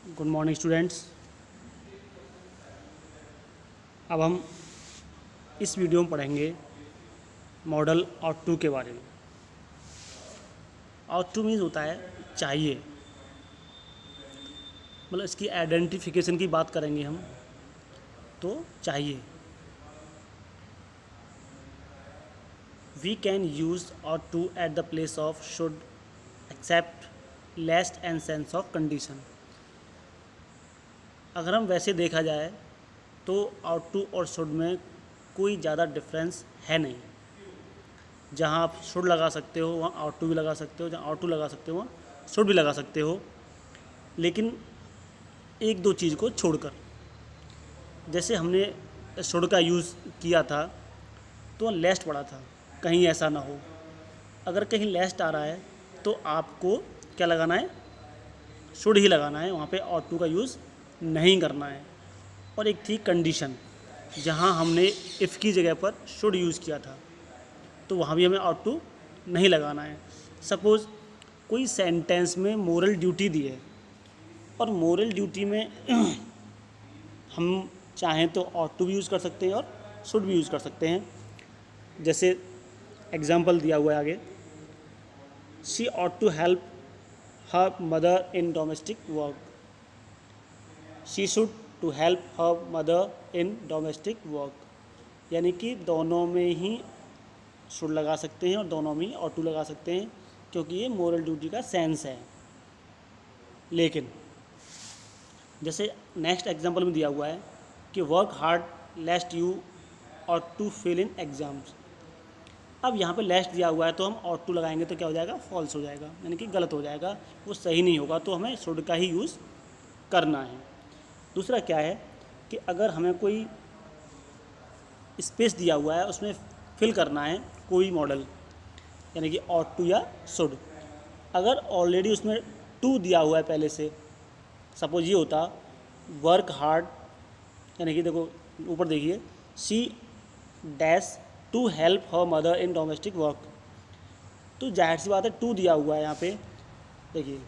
Good morning students. अब हम इस वीडियो में पढ़ेंगे मॉडल आउट टू के बारे में। आउट टू मीन्स होता है चाहिए, मतलब इसकी आइडेंटिफिकेशन की बात करेंगे हम तो चाहिए। We can use out to at the place of should except lest and sense of condition. अगर हम वैसे देखा जाए तो आउट टू और शुड में कोई ज़्यादा डिफरेंस है नहीं। जहाँ आप शुड लगा सकते हो वहाँ आउट टू भी लगा सकते हो, जहाँ आउट टू लगा सकते हो वहाँ शुड भी लगा सकते हो, लेकिन एक दो चीज़ को छोड़कर। जैसे हमने शुड का यूज़ किया था तो लेस्ट पड़ा था, कहीं ऐसा ना हो। अगर कहीं लेस्ट आ रहा है तो आपको क्या लगाना है, शुड ही लगाना है, वहाँ पे आउट टू का यूज़ नहीं करना है। और एक थी कंडीशन, जहाँ हमने इफ़ की जगह पर शुड यूज़ किया था तो वहाँ भी हमें आउट टू नहीं लगाना है। सपोज़ कोई सेंटेंस में मोरल ड्यूटी दी है और मोरल ड्यूटी में हम चाहें तो आउट टू भी यूज़ कर सकते हैं और शुड भी यूज़ कर सकते हैं। जैसे एग्जाम्पल दिया हुआ है आगे, she ought to help her mother in domestic work. She should to help her mother in domestic work, यानी कि दोनों में ही शुड लगा सकते हैं और दोनों में ही ऑट टू लगा सकते हैं, क्योंकि ये मोरल ड्यूटी का सेंस है। लेकिन जैसे नेक्स्ट एग्जांपल में दिया हुआ है कि work hard lest you ought to fail in exams. अब यहाँ पे लेस्ट दिया हुआ है तो हम ऑट टू लगाएंगे तो क्या हो जाएगा, फॉल्स हो जाएगा, यानी कि गलत हो जाएगा, वो सही नहीं होगा। तो हमें शुड का ही यूज़ करना है। दूसरा क्या है कि अगर हमें कोई स्पेस दिया हुआ है उसमें फिल करना है कोई मॉडल, यानी कि ऑट टू या शुड। अगर ऑलरेडी उसमें टू दिया हुआ है पहले से, सपोज ये होता वर्क हार्ड, यानी कि देखो ऊपर देखिए, she dash to help her mother in domestic work, तो जाहिर सी बात है टू दिया हुआ है यहाँ पे। देखिए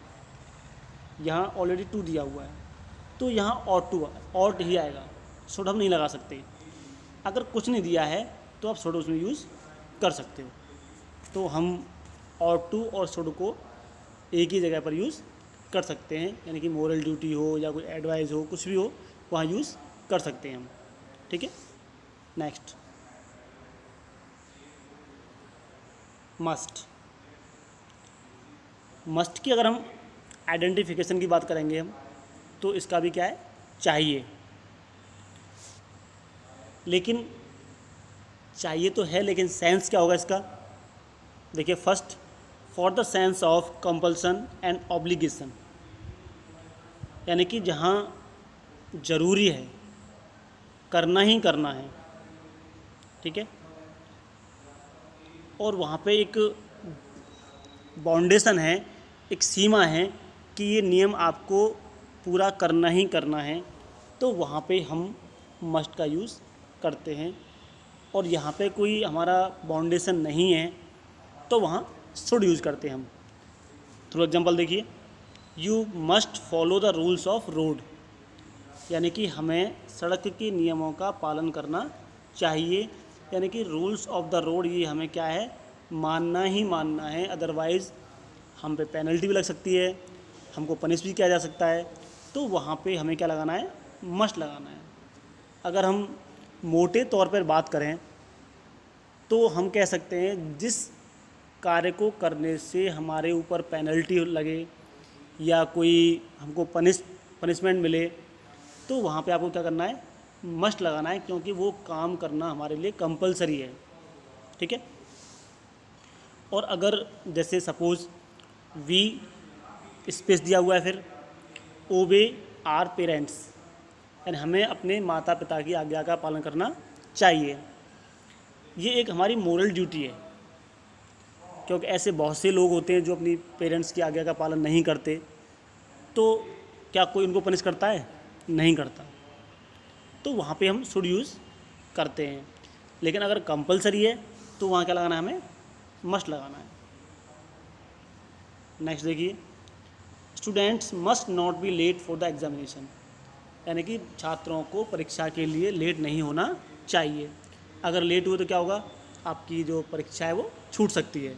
यहाँ ऑलरेडी टू दिया हुआ है तो यहाँ ऑट टू ऑट ही आएगा, शुड हम नहीं लगा सकते। अगर कुछ नहीं दिया है तो आप शुड उसमें यूज़ कर सकते हो। तो हम ऑट टू और शुड को एक ही जगह पर यूज़ कर सकते हैं, यानी कि मोरल ड्यूटी हो या कोई एडवाइस हो, कुछ भी हो, वहाँ यूज़ कर सकते हैं हम। ठीक है, नेक्स्ट मस्ट। मस्ट की अगर हम आइडेंटिफिकेशन की बात करेंगे हम तो इसका भी क्या है, चाहिए। लेकिन चाहिए तो है, लेकिन सेंस क्या होगा इसका। देखिए first, for the sense of compulsion and obligation, यानी कि जहाँ ज़रूरी है, करना ही करना है। ठीक है, और वहाँ पे एक बाउंडेशन है, एक सीमा है कि ये नियम आपको पूरा करना ही करना है, तो वहाँ पे हम मस्ट का यूज़ करते हैं। और यहाँ पे कोई हमारा बाउंडेशन नहीं है तो वहाँ शुड यूज़ करते हैं हम। थ्रू एग्जांपल देखिए, you must follow the rules of road, यानी कि हमें सड़क के नियमों का पालन करना चाहिए, यानी कि रूल्स ऑफ द रोड ये हमें क्या है, मानना ही मानना है। अदरवाइज़ हम पे पेनल्टी भी लग सकती है, हमको पनिश भी किया जा सकता है। तो वहाँ पे हमें क्या लगाना है, मस्ट लगाना है। अगर हम मोटे तौर पर बात करें तो हम कह सकते हैं जिस कार्य को करने से हमारे ऊपर पेनल्टी लगे या कोई हमको पनिशमेंट मिले तो वहाँ पे आपको क्या करना है, मस्ट लगाना है, क्योंकि वो काम करना हमारे लिए कंपलसरी है। ठीक है, और अगर जैसे सपोज़ वी स्पेस दिया हुआ है, फिर ओबे आर पेरेंट्स, यानी हमें अपने माता पिता की आज्ञा का पालन करना चाहिए। ये एक हमारी मोरल ड्यूटी है, क्योंकि ऐसे बहुत से लोग होते हैं जो अपनी पेरेंट्स की आज्ञा का पालन नहीं करते, तो क्या कोई उनको पनिश करता है, नहीं करता। तो वहाँ पे हम शुड यूज़ करते हैं। लेकिन अगर कंपलसरी है तो वहाँ क्या लगाना है, हमें मस्ट लगाना है। नेक्स्ट देखिए, students must not be late for the examination, यानी कि छात्रों को परीक्षा के लिए लेट नहीं होना चाहिए। अगर लेट हुए तो क्या होगा, आपकी जो परीक्षा है वो छूट सकती है।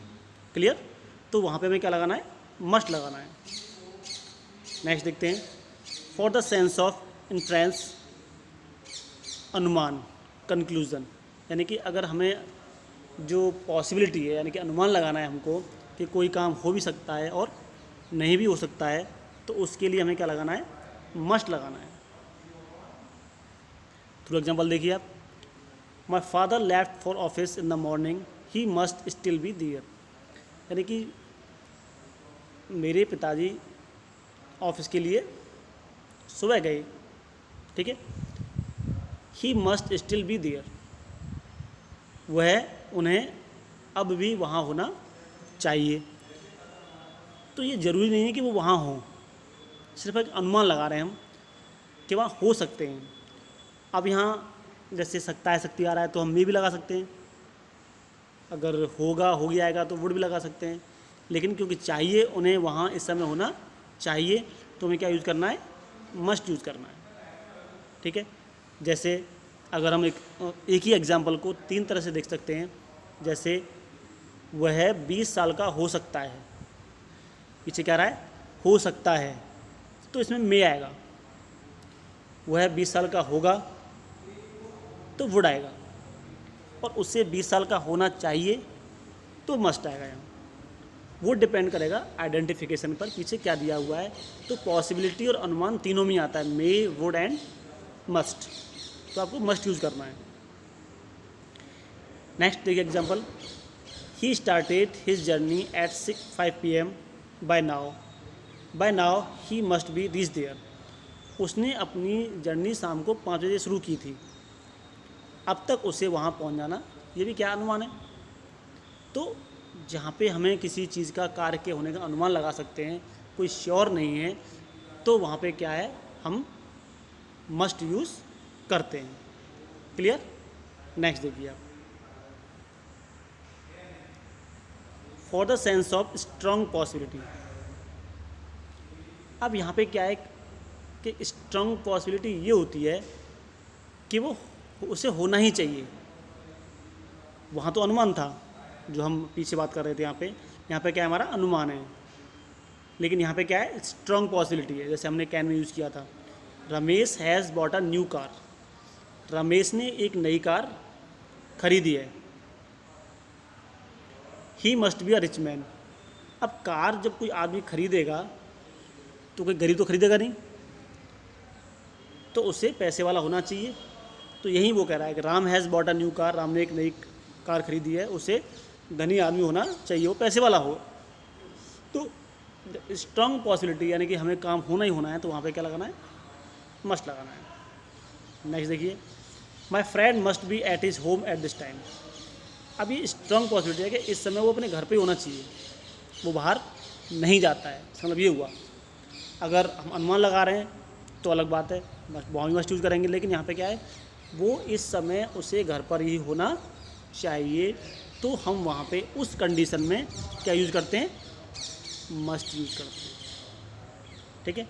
क्लियर? तो वहाँ पे हमें क्या लगाना है, मस्ट लगाना है। नेक्स्ट देखते हैं, for the sense of inference, अनुमान, कंक्लूज़न, यानी कि अगर हमें जो पॉसिबिलिटी है यानी कि अनुमान लगाना है हमको कि कोई काम हो भी सकता है और नहीं भी हो सकता है, तो उसके लिए हमें क्या लगाना है, मस्ट लगाना है। थ्रू एग्जाम्पल देखिए आप, my father left for office in the morning, he must still be there, यानी कि मेरे पिताजी ऑफिस के लिए सुबह गए, ठीक है। He must still be there, वह उन्हें अब भी वहाँ होना चाहिए। तो ये ज़रूरी नहीं है कि वो वहाँ हों, सिर्फ एक अनुमान लगा रहे हैं हम कि वहाँ हो सकते हैं। अब यहाँ जैसे सकता है शक्ति आ रहा है तो हम में भी लगा सकते हैं, अगर होगा हो गया आएगा तो वुड भी लगा सकते हैं, लेकिन क्योंकि चाहिए उन्हें वहाँ इस समय होना चाहिए तो हमें क्या यूज़ करना है, मस्ट यूज़ करना है। ठीक है, जैसे अगर हम एक ही एग्जाम्पल को 3 तरह से देख सकते हैं, जैसे वह 20 साल का हो सकता है, पीछे क्या रहा है, हो सकता है, तो इसमें मे आएगा। वह 20 साल का होगा तो वुड आएगा, और उससे 20 साल का होना चाहिए तो मस्ट आएगा। यहाँ वो डिपेंड करेगा आइडेंटिफिकेशन पर, पीछे क्या दिया हुआ है। तो पॉसिबिलिटी और अनुमान तीनों में आता है, मे, वुड एंड मस्ट, तो आपको मस्ट यूज़ करना है। नेक्स्ट देखिए example, he started his journey at 5 PM, by now he must be reach there, उसने अपनी जर्नी शाम को 5 बजे शुरू की थी, अब तक उसे वहाँ पहुँच जाना, ये भी क्या अनुमान है। तो जहाँ पे हमें किसी चीज़ का कार्य के होने का अनुमान लगा सकते हैं, कोई श्योर नहीं है, तो वहाँ पे क्या है, हम मस्ट यूज़ करते हैं। क्लियर? नेक्स्ट देखिए आप, for the sense of strong possibility. अब यहाँ पे क्या है कि स्ट्रॉन्ग पॉसिबिलिटी ये होती है कि वो उसे होना ही चाहिए। वहाँ तो अनुमान था जो हम पीछे बात कर रहे थे, यहाँ पे क्या है, हमारा अनुमान है, लेकिन यहाँ पे क्या है, स्ट्रॉन्ग पॉसिबिलिटी है। जैसे हमने कैन में यूज़ किया था, Ramesh has bought a new car, Ramesh ने एक नई कार खरीदी है। He must be a rich man, अब कार जब कोई आदमी खरीदेगा तो कोई गरीब तो खरीदेगा नहीं, तो उसे पैसे वाला होना चाहिए। तो यही वो कह रहा है कि Ram has bought a new car, Ram ने एक नई कार खरीदी है, उसे धनी आदमी होना चाहिए, वो पैसे वाला हो। तो स्ट्रॉन्ग पॉसिबिलिटी यानी कि हमें काम होना ही होना है, तो वहाँ पे क्या लगाना है, मस्ट लगाना है। नेक्स्ट देखिए, my friend must be at his home at this time. अब ये स्ट्रॉन्ग पॉसिबिलिटी है कि इस समय वो अपने घर पे होना चाहिए, वो बाहर नहीं जाता है, मतलब ये हुआ। अगर हम अनुमान लगा रहे हैं तो अलग बात है, वहाँ भी मस्ट यूज़ करेंगे, लेकिन यहाँ पे क्या है, वो इस समय उसे घर पर ही होना चाहिए, तो हम वहाँ पे उस कंडीशन में क्या यूज़ करते हैं, मस्ट यूज़ करते हैं। ठीक है,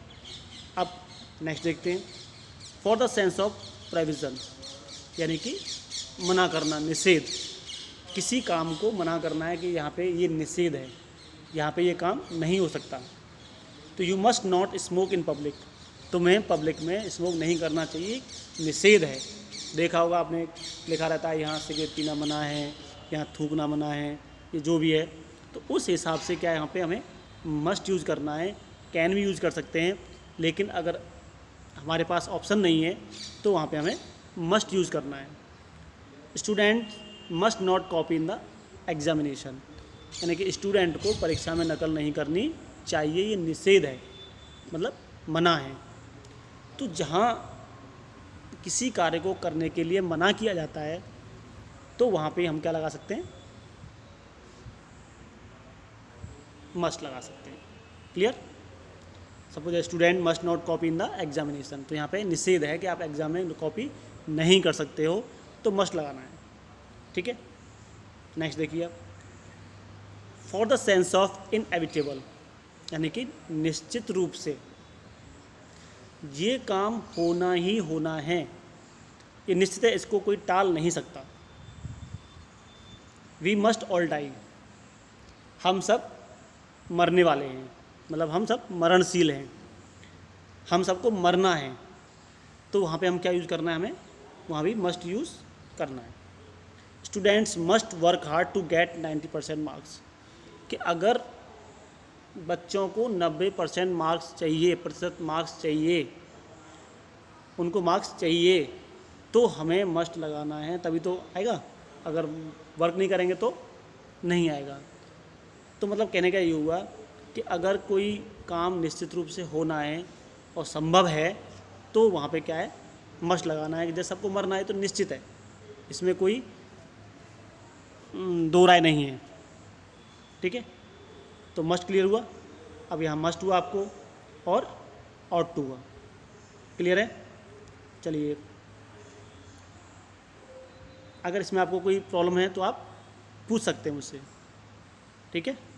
अब नेक्स्ट देखते हैं, for the sense of provision, यानी कि मना करना, निषेध, किसी काम को मना करना है कि यहाँ पे ये निषेध है, यहाँ पे ये काम नहीं हो सकता। तो you must not smoke in public, तुम्हें पब्लिक में स्मोक नहीं करना चाहिए, निषेध है। देखा होगा आपने, लिखा रहता है यहाँ सिगरेट पीना मना है, यहाँ थूकना मना है, ये जो भी है। तो उस हिसाब से क्या है, यहाँ पे हमें मस्ट यूज़ करना है। कैन भी यूज़ कर सकते हैं, लेकिन अगर हमारे पास ऑप्शन नहीं है तो वहाँ पे हमें मस्ट यूज़ करना है। Student must not copy in the examination, यानी कि स्टूडेंट को परीक्षा में नकल नहीं करनी चाहिए, ये निषेध है, मतलब मना है। तो जहाँ किसी कार्य को करने के लिए मना किया जाता है तो वहाँ पे हम क्या लगा सकते हैं, मस्ट लगा सकते हैं। Clear? Suppose student must not copy in the examination, तो यहाँ पे निषेध है कि आप एग्जाम में कॉपी नहीं कर सकते हो, तो मस्ट लगाना है। ठीक है, नेक्स्ट देखिए आप, for the sense of inevitable, यानी कि निश्चित रूप से ये काम होना ही होना है, ये निश्चित है, इसको कोई टाल नहीं सकता। वी मस्ट ऑल डाई, हम सब मरने वाले हैं, मतलब हम सब मरणशील हैं, हम सबको मरना है। तो वहाँ पे हम क्या यूज़ करना है, हमें वहाँ भी मस्ट यूज़ करना है। Students must work hard to get 90% marks, कि अगर बच्चों को 90% मार्क्स चाहिए, प्रतिशत मार्क्स चाहिए, उनको मार्क्स चाहिए, तो हमें मस्ट लगाना है, तभी तो आएगा। अगर वर्क नहीं करेंगे तो नहीं आएगा। तो मतलब कहने का ये हुआ कि अगर कोई काम निश्चित रूप से होना है और संभव है, तो वहाँ पे क्या है, मस्ट लगाना है। कि जैसे सबको मरना है तो निश्चित है, इसमें कोई दो राय नहीं है। ठीक है, तो मस्ट क्लियर हुआ। अब यहाँ मस्ट हुआ आपको और ऑट टू हुआ। क्लियर है? चलिए, अगर इसमें आपको कोई प्रॉब्लम है तो आप पूछ सकते हैं मुझसे। ठीक है।